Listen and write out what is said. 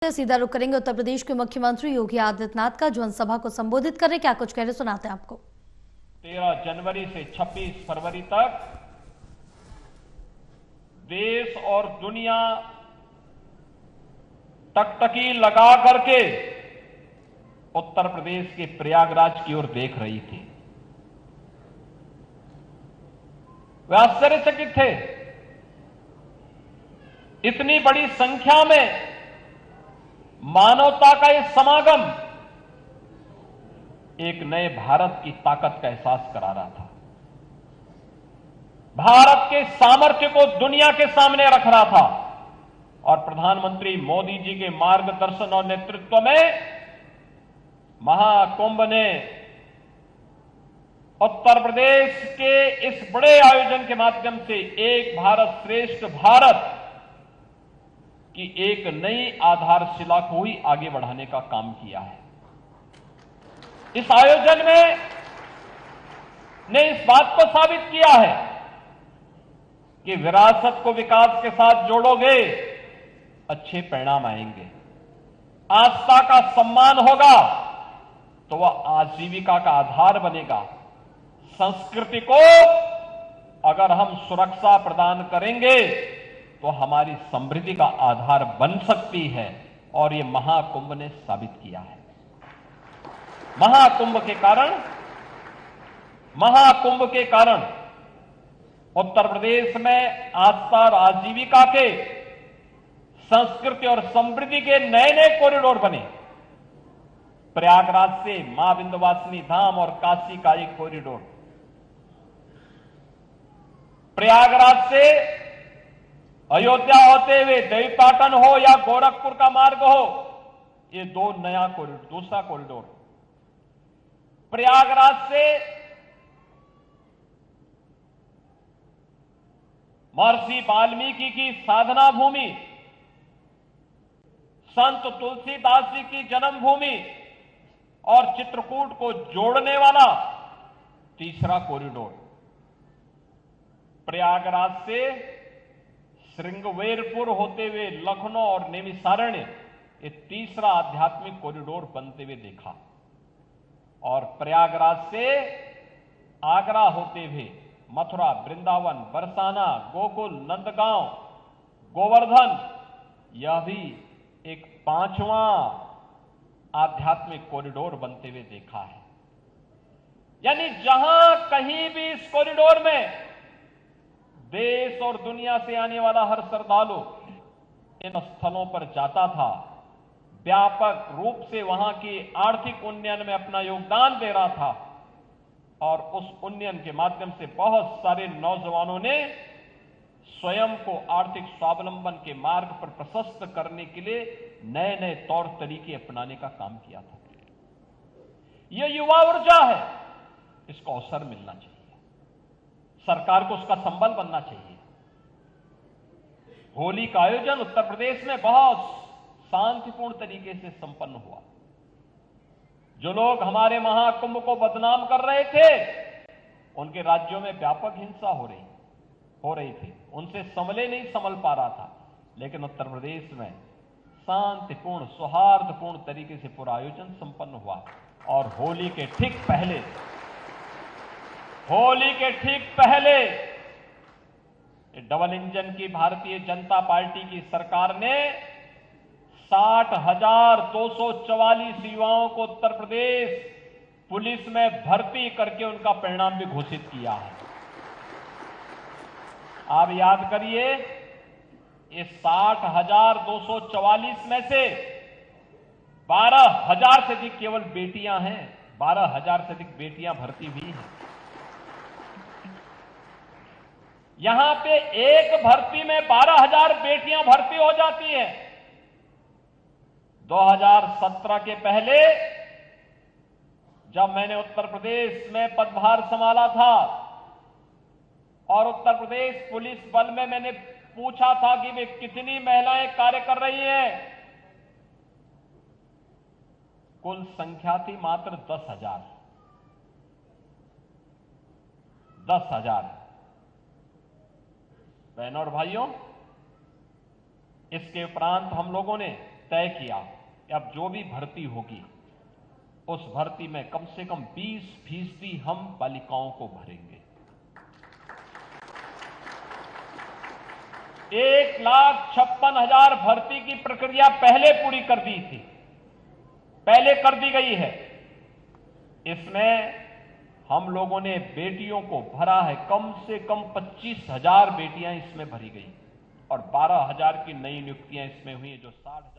सीधा रुख करेंगे उत्तर प्रदेश के मुख्यमंत्री योगी आदित्यनाथ का जनसभा को संबोधित कर रहे, क्या कुछ कह रहे सुनाते हैं आपको। 13 जनवरी से 26 फरवरी तक देश और दुनिया टकटकी लगा करके उत्तर प्रदेश के प्रयागराज की ओर देख रही थी। वे आश्चर्यचकित थे। इतनी बड़ी संख्या में मानवता का यह समागम एक नए भारत की ताकत का एहसास करा रहा था। भारत के सामर्थ्य को दुनिया के सामने रख रहा था और प्रधानमंत्री मोदी जी के मार्गदर्शन और नेतृत्व में महाकुंभ ने उत्तर प्रदेश के इस बड़े आयोजन के माध्यम से एक भारत श्रेष्ठ भारत की एक नई आधारशिला को ही आगे बढ़ाने का काम किया है। इस आयोजन में ने इस बात को साबित किया है कि विरासत को विकास के साथ जोड़ोगे, अच्छे परिणाम आएंगे। आस्था का सम्मान होगा तो वह आजीविका का आधार बनेगा। संस्कृति को अगर हम सुरक्षा प्रदान करेंगे तो हमारी समृद्धि का आधार बन सकती है और यह महाकुंभ ने साबित किया है। महाकुंभ के कारण उत्तर प्रदेश में आस्था और आजीविका के, संस्कृति और समृद्धि के नए नए कॉरिडोर बने। प्रयागराज से मां विंध्यवासिनी धाम और काशी का एक कॉरिडोर, प्रयागराज से अयोध्या होते हुए देवीपाटन हो या गोरखपुर का मार्ग हो, ये दो नया कॉरिडोर, दूसरा कॉरिडोर। प्रयागराज से महर्षि वाल्मीकि की साधना भूमि, संत तुलसीदास जी की जन्मभूमि और चित्रकूट को जोड़ने वाला तीसरा कॉरिडोर। प्रयागराज से श्रृंगवेरपुर होते हुए लखनऊ और नैमिषारण्य, ये तीसरा आध्यात्मिक कॉरिडोर बनते हुए देखा। और प्रयागराज से आगरा होते हुए मथुरा, वृंदावन, बरसाना, गोकुल, नंदगांव, गोवर्धन, यह भी एक पांचवां आध्यात्मिक कॉरिडोर बनते हुए देखा है। यानी जहां कहीं भी इस कॉरिडोर में देश और दुनिया से आने वाला हर श्रद्धालु इन स्थलों पर जाता था, व्यापक रूप से वहां की आर्थिक उन्नयन में अपना योगदान दे रहा था और उस उन्नयन के माध्यम से बहुत सारे नौजवानों ने स्वयं को आर्थिक स्वावलंबन के मार्ग पर प्रशस्त करने के लिए नए नए तौर तरीके अपनाने का काम किया था। यह युवा ऊर्जा है, इसको अवसर मिलना चाहिए, सरकार को उसका संबल बनना चाहिए। होली का आयोजन उत्तर प्रदेश में बहुत शांतिपूर्ण तरीके से संपन्न हुआ। जो लोग हमारे महाकुंभ को बदनाम कर रहे थे, उनके राज्यों में व्यापक हिंसा हो रही थी, उनसे संभले नहीं संभल पा रहा था। लेकिन उत्तर प्रदेश में शांतिपूर्ण, सौहार्दपूर्ण तरीके से पूरा आयोजन संपन्न हुआ। और होली के ठीक पहले डबल इंजन की भारतीय जनता पार्टी की सरकार ने 60,244 युवाओं को उत्तर प्रदेश पुलिस में भर्ती करके उनका परिणाम भी घोषित किया है। आप याद करिए, ये 60,244 में से 12,000 से अधिक केवल बेटियां हैं। 12,000 से अधिक बेटियां भर्ती हुई हैं। यहां पे एक भर्ती में 12,000 बेटियां भर्ती हो जाती हैं। 2017 के पहले जब मैंने उत्तर प्रदेश में पदभार संभाला था और उत्तर प्रदेश पुलिस बल में मैंने पूछा था कि वे कितनी महिलाएं कार्य कर रही हैं, कुल संख्या थी मात्र 10,000। 10,000। बहनों और भाइयों, इसके उपरांत हम लोगों ने तय किया कि अब जो भी भर्ती होगी उस भर्ती में कम से कम 20% हम बालिकाओं को भरेंगे। 1,56,000 भर्ती की प्रक्रिया पहले पूरी कर दी थी, पहले कर दी गई है। इसमें हम लोगों ने बेटियों को भरा है, कम से कम 25,000 बेटियां इसमें भरी गई और 12,000 की नई नियुक्तियां इसमें हुई, जो 60,000